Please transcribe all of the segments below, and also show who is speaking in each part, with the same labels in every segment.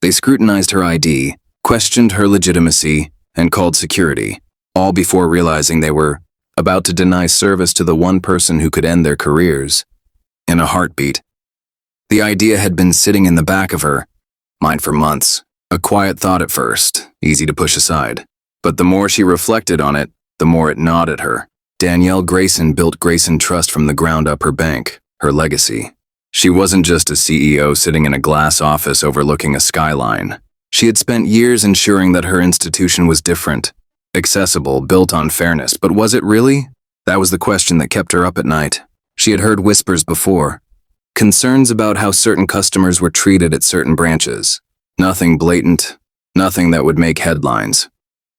Speaker 1: They scrutinized her ID, questioned her legitimacy, and called security, all before realizing they were about to deny service to the one person who could end their careers. In a heartbeat. The idea had been sitting in the back of her mind for months, a quiet thought at first, easy to push aside. But the more she reflected on it, the more it gnawed at her. Danielle Grayson built Grayson Trust from the ground up, her bank, her legacy. She wasn't just a CEO sitting in a glass office overlooking a skyline. She had spent years ensuring that her institution was different, accessible, built on fairness. But was it really? That was the question that kept her up at night. She had heard whispers before. Concerns about how certain customers were treated at certain branches. Nothing blatant, nothing that would make headlines.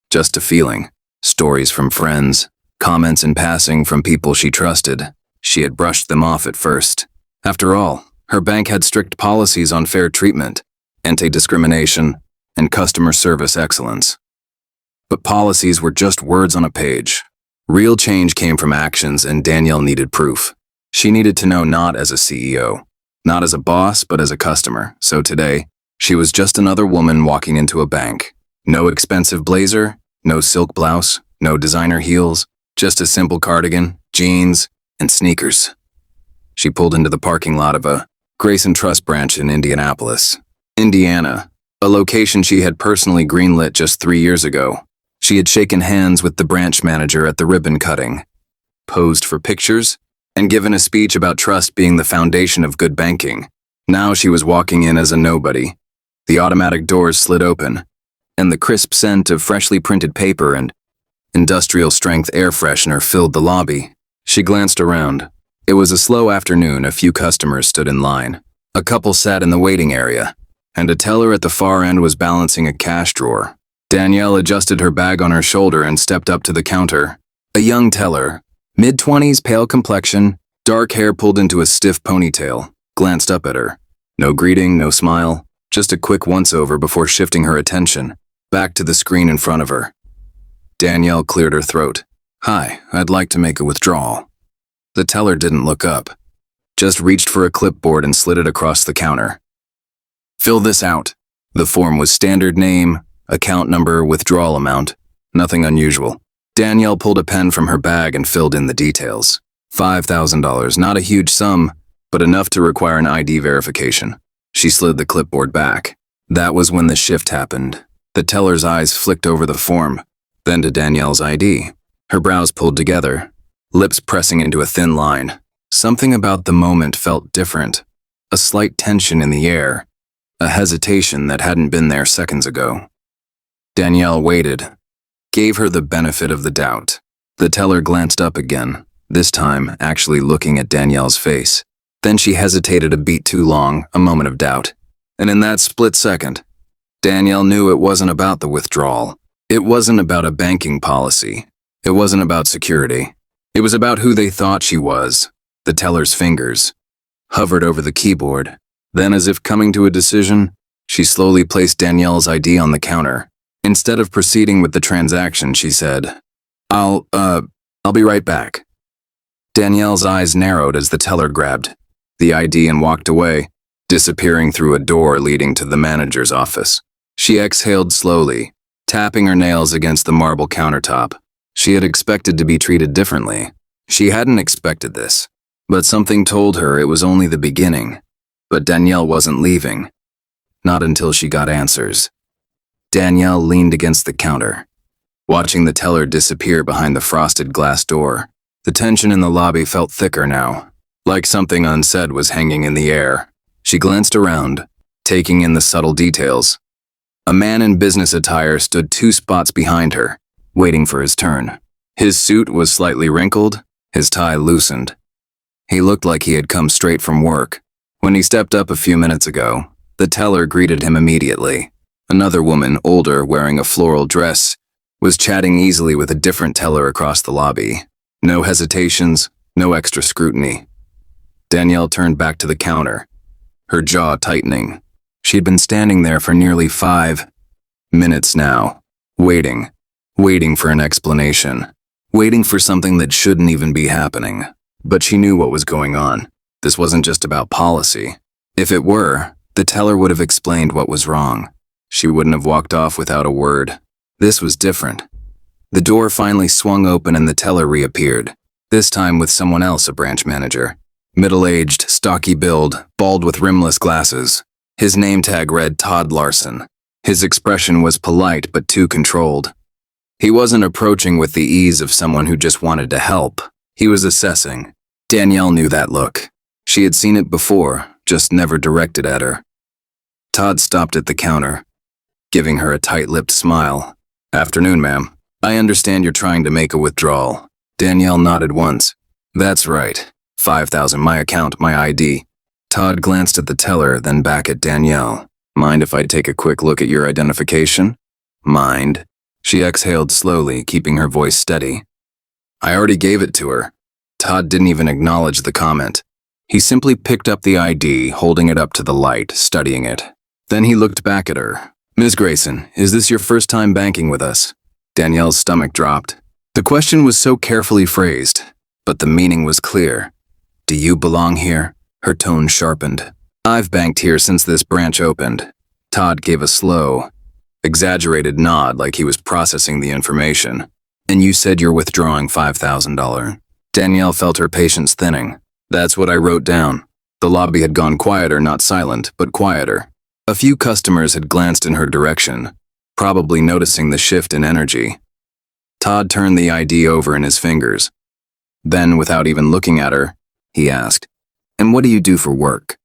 Speaker 1: Just a feeling. Stories from friends, comments in passing from people she trusted. She had brushed them off at first. After all, her bank had strict policies on fair treatment, anti-discrimination, and customer service excellence. But policies were just words on a page. Real change came from actions, and Danielle needed proof. She needed to know, not as a CEO, not as a boss, but as a customer. So today, she was just another woman walking into a bank. No expensive blazer, no silk blouse, no designer heels, just a simple cardigan, jeans, and sneakers. She pulled into the parking lot of a Grayson Trust branch in Indianapolis, Indiana, a location she had personally greenlit just 3 years ago. She had shaken hands with the branch manager at the ribbon cutting, posed for pictures, and given a speech about trust being the foundation of good banking. Now she was walking in as a nobody. The automatic doors slid open, and the crisp scent of freshly printed paper and industrial-strength air freshener filled the lobby. She glanced around. It was a slow afternoon. A few customers stood in line. A couple sat in the waiting area, and a teller at the far end was balancing a cash drawer. Danielle adjusted her bag on her shoulder and stepped up to the counter. A young teller, mid-20s, pale complexion, dark hair pulled into a stiff ponytail, glanced up at her. No greeting, no smile, just a quick once-over before shifting her attention back to the screen in front of her. Danielle cleared her throat. "Hi, I'd like to make a withdrawal." The teller didn't look up, just reached for a clipboard and slid it across the counter. "Fill this out." The form was standard name, account number, withdrawal amount. Nothing unusual. Danielle pulled a pen from her bag and filled in the details. $5,000, not a huge sum, but enough to require an ID verification. She slid the clipboard back. That was when the shift happened. The teller's eyes flicked over the form, then to Danielle's ID. Her brows pulled together, lips pressing into a thin line. Something about the moment felt different. A slight tension in the air, a hesitation that hadn't been there seconds ago. Danielle waited, gave her the benefit of the doubt. The teller glanced up again, this time actually looking at Danielle's face. Then she hesitated a beat too long, a moment of doubt. And in that split second, Danielle knew it wasn't about the withdrawal. It wasn't about a banking policy. It wasn't about security. It was about who they thought she was. The teller's fingers hovered over the keyboard. Then, as if coming to a decision, she slowly placed Danielle's ID on the counter. Instead of proceeding with the transaction, she said, I'll be right back." Danielle's eyes narrowed as the teller grabbed the ID and walked away, disappearing through a door leading to the manager's office. She exhaled slowly, tapping her nails against the marble countertop. She had expected to be treated differently. She hadn't expected this, but something told her it was only the beginning. But Danielle wasn't leaving. Not until she got answers. Danielle leaned against the counter, watching the teller disappear behind the frosted glass door. The tension in the lobby felt thicker now, like something unsaid was hanging in the air. She glanced around, taking in the subtle details. A man in business attire stood 2 spots behind her, waiting for his turn. His suit was slightly wrinkled, his tie loosened. He looked like he had come straight from work. When he stepped up a few minutes ago, the teller greeted him immediately. Another woman, older, wearing a floral dress, was chatting easily with a different teller across the lobby. No hesitations, no extra scrutiny. Danielle turned back to the counter, her jaw tightening. She had been standing there for nearly 5 minutes now, waiting for an explanation, waiting for something that shouldn't even be happening. But she knew what was going on. This wasn't just about policy. If it were, the teller would have explained what was wrong. She wouldn't have walked off without a word. This was different. The door finally swung open and the teller reappeared, this time with someone else, a branch manager. Middle-aged, stocky build, bald with rimless glasses. His name tag read Todd Larson. His expression was polite but too controlled. He wasn't approaching with the ease of someone who just wanted to help. He was assessing. Danielle knew that look. She had seen it before, just never directed at her. Todd stopped at the counter, giving her a tight-lipped smile. "Afternoon, ma'am. I understand you're trying to make a withdrawal." Danielle nodded once. "That's right. 5,000, my account, my ID." Todd glanced at the teller, then back at Danielle. "Mind if I take a quick look at your identification?" "Mind." She exhaled slowly, keeping her voice steady. "I already gave it to her." Todd didn't even acknowledge the comment. He simply picked up the ID, holding it up to the light, studying it. Then he looked back at her. "Ms. Grayson, is this your first time banking with us?" Danielle's stomach dropped. The question was so carefully phrased, but the meaning was clear. "Do you belong here?" Her tone sharpened. "I've banked here since this branch opened." Todd gave a slow, exaggerated nod like he was processing the information. "And you said you're withdrawing $5,000. Danielle felt her patience thinning. "That's what I wrote down." The lobby had gone quieter, not silent, but quieter. A few customers had glanced in her direction, probably noticing the shift in energy. Todd turned the ID over in his fingers. Then, without even looking at her, he asked, "And what do you do for work?"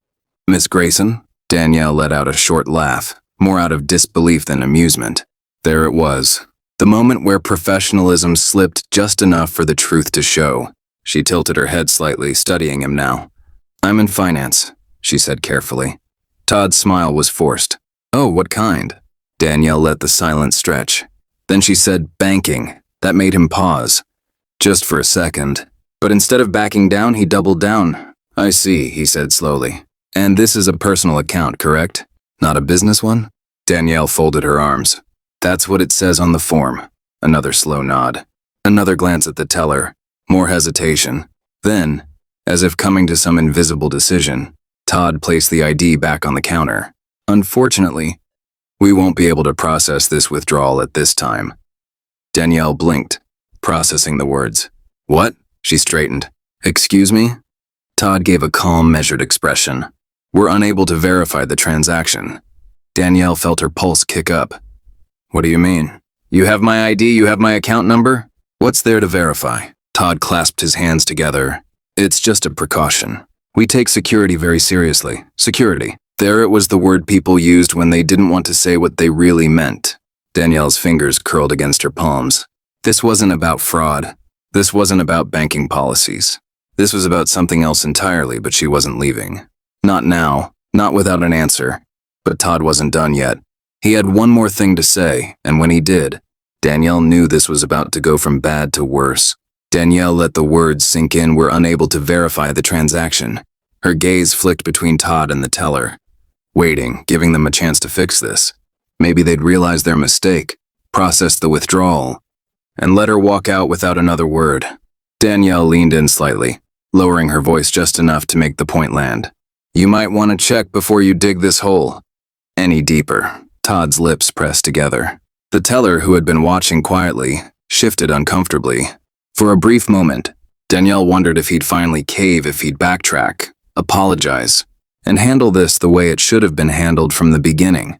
Speaker 1: "Miss Grayson?" Danielle let out a short laugh, more out of disbelief than amusement. There it was, the moment where professionalism slipped just enough for the truth to show. She tilted her head slightly, studying him now. "I'm in finance," she said carefully. Todd's smile was forced. "Oh, what kind?" Danielle let the silence stretch. Then she said, "Banking." That made him pause. Just for a second. But instead of backing down, he doubled down. "I see," he said slowly. "And this is a personal account, correct? Not a business one?" Danielle folded her arms. "That's what it says on the form." Another slow nod. Another glance at the teller. More hesitation. Then, as if coming to some invisible decision, Todd placed the ID back on the counter. "Unfortunately, we won't be able to process this withdrawal at this time." Danielle blinked, processing the words. "What?" She straightened. "Excuse me?" Todd gave a calm, measured expression. "We're unable to verify the transaction." Danielle felt her pulse kick up. "What do you mean? You have my ID, you have my account number? What's there to verify?" Todd clasped his hands together. "It's just a precaution. We take security very seriously. Security." There it was, the word people used when they didn't want to say what they really meant. Danielle's fingers curled against her palms. This wasn't about fraud. This wasn't about banking policies. This was about something else entirely, but she wasn't leaving. Not now, not without an answer. But Todd wasn't done yet. He had one more thing to say, and when he did, Danielle knew this was about to go from bad to worse. Danielle let the words sink in. "We're unable to verify the transaction." Her gaze flicked between Todd and the teller, waiting, giving them a chance to fix this. Maybe they'd realize their mistake, process the withdrawal, and let her walk out without another word. Danielle leaned in slightly, lowering her voice just enough to make the point land. "You might want to check before you dig this hole any deeper." Todd's lips pressed together. The teller, who had been watching quietly, shifted uncomfortably. For a brief moment, Danielle wondered if he'd finally cave, if he'd backtrack, apologize, and handle this the way it should have been handled from the beginning.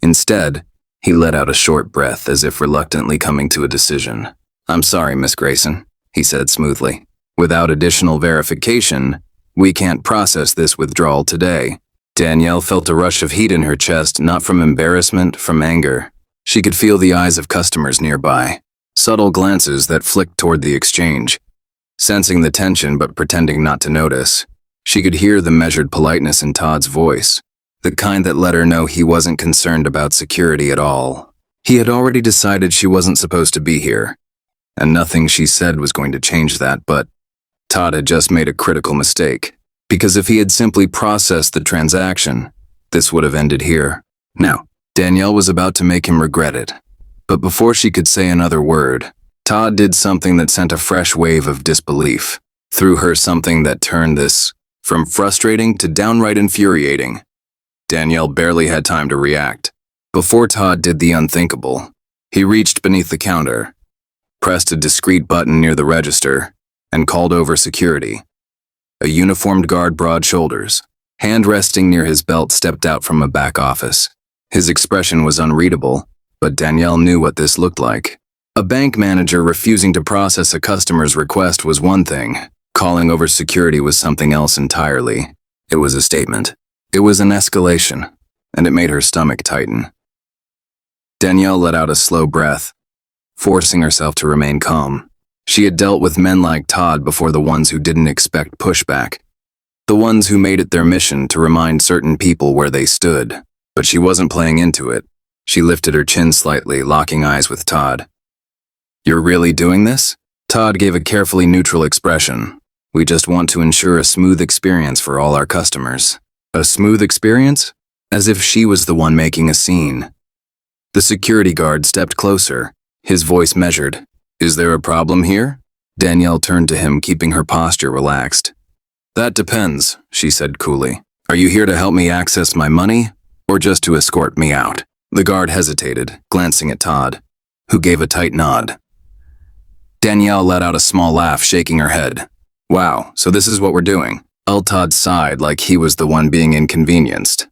Speaker 1: Instead, he let out a short breath as if reluctantly coming to a decision. "I'm sorry, Miss Grayson," he said smoothly. "Without additional verification, we can't process this withdrawal today." Danielle felt a rush of heat in her chest, not from embarrassment, from anger. She could feel the eyes of customers nearby, subtle glances that flicked toward the exchange. Sensing the tension but pretending not to notice, she could hear the measured politeness in Todd's voice, the kind that let her know he wasn't concerned about security at all. He had already decided she wasn't supposed to be here, and nothing she said was going to change that, but Todd had just made a critical mistake, because if he had simply processed the transaction, this would have ended here. Now, Danielle was about to make him regret it, but before she could say another word, Todd did something that sent a fresh wave of disbelief through her, something that turned this from frustrating to downright infuriating. Danielle barely had time to react. Before Todd did the unthinkable, he reached beneath the counter, pressed a discreet button near the register, and called over security. A uniformed guard, broad shoulders, hand resting near his belt, stepped out from a back office. His expression was unreadable, but Danielle knew what this looked like. A bank manager refusing to process a customer's request was one thing. Calling over security was something else entirely. It was a statement. It was an escalation, and it made her stomach tighten. Danielle let out a slow breath, forcing herself to remain calm. She had dealt with men like Todd before, the ones who didn't expect pushback, the ones who made it their mission to remind certain people where they stood. But she wasn't playing into it. She lifted her chin slightly, locking eyes with Todd. "You're really doing this?" Todd gave a carefully neutral expression. "We just want to ensure a smooth experience for all our customers." A smooth experience? As if she was the one making a scene. The security guard stepped closer, his voice measured. "Is there a problem here?" Danielle turned to him, keeping her posture relaxed. "That depends," she said coolly. "Are you here to help me access my money, or just to escort me out?" The guard hesitated, glancing at Todd, who gave a tight nod. Danielle let out a small laugh, shaking her head. "Wow, so this is what we're doing." Todd sighed like he was the one being inconvenienced.